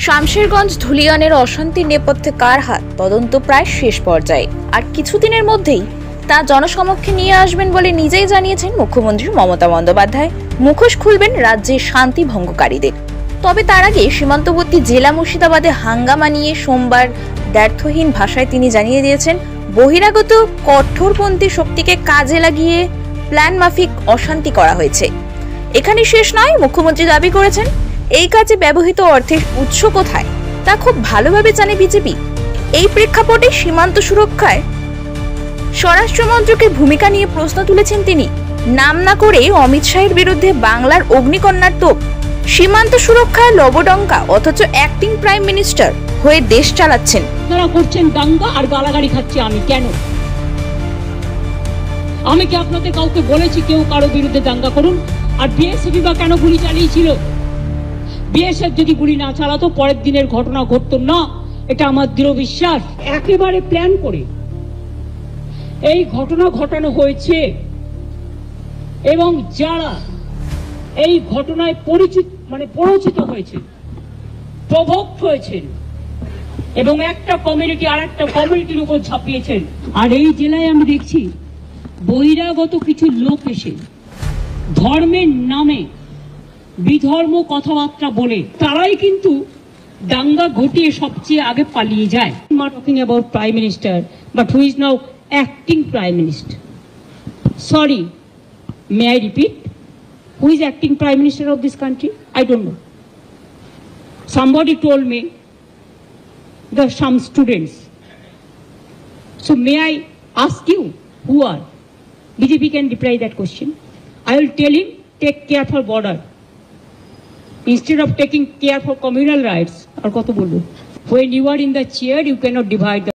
শামশেরগঞ্জ ধুলিয়ানের অশান্তির নেপথ্যে কার হাত তদন্ত প্রায় শেষ পর্যায়ে, আর কিছুদিনের মধ্যেই তা জনসমক্ষে নিয়ে আসবেন বলে নিজেই জানিয়েছেন মুখ্যমন্ত্রী মমতা বন্দ্যোপাধ্যায়। মুখোশ খুলবেন রাজ্যে শান্তি ভঙ্গকারীদের। তবে তার আগে সীমান্তবর্তী জেলা মুর্শিদাবাদে হাঙ্গামা নিয়ে সোমবার দ্ব্যর্থহীন ভাষায় তিনি জানিয়ে দিয়েছেন, বহিরাগত কঠোরপন্থী শক্তিকে কাজে লাগিয়ে প্ল্যান মাফিক অশান্তি করা হয়েছে। এখানে শেষ নয়, মুখ্যমন্ত্রী দাবি করেছেন এই কাজে ব্যবহৃত অর্থের উৎস কোথায় তা খুব ভালোভাবে জানে বিজেপি। এই প্রেক্ষাপটে সীমান্ত সুরক্ষায় স্বরাষ্ট্রমন্ত্রকের ভূমিকা নিয়ে প্রশ্ন তুলেছেন তিনি। নাম না করে অমিত শাহের বিরুদ্ধে বাংলার অগ্নিকন্যার তোপ, সীমান্ত সুরক্ষায় লবডঙ্কা, অথচ অ্যাক্টিং প্রাইম মিনিস্টার হয়ে দেশ চালাচ্ছেন। তারা করছেন দাঙ্গা আর গালাগালি খাচ্ছি আমি কেন? আমি কি আপনাদের কাউকে বলেছি কেউ কারো বিরুদ্ধে দাঙ্গা করুন? আর বিএসএফ বা কেন গুলি চালিয়েছিল? বিএসএফ যদি গুলি না চালাতো পরের দিনের ঘটনা ঘটতো না, এটা আমার দৃঢ় বিশ্বাস। একেবারে প্ল্যান করে এই ঘটনা ঘটানো হয়েছে এবং যারা এই ঘটনায় পরিচিত হয়েছে, প্রভোক্ত হয়েছেন এবং একটা কমিউনিটি আর একটা কমিউনিটির উপর ঝাঁপিয়েছেন। আর এই জেলায় আমি দেখছি বহিরাগত কিছু লোক এসে ধর্মের নামে বিধর্ম কথাবার্তা বলে তারাই কিন্তু দাঙ্গা ঘটিয়ে সবচেয়ে আগে পালিয়ে যায়। Talking about prime minister, but who is now acting prime minister. Sorry, may I repeat, who is acting prime minister of this country? I don't know. Somebody told me there are some students. So may I ask you, who are? BJP can reply that question. I will tell him, take care for border instead of taking care for communal rights. When you are in the chair, you cannot divide the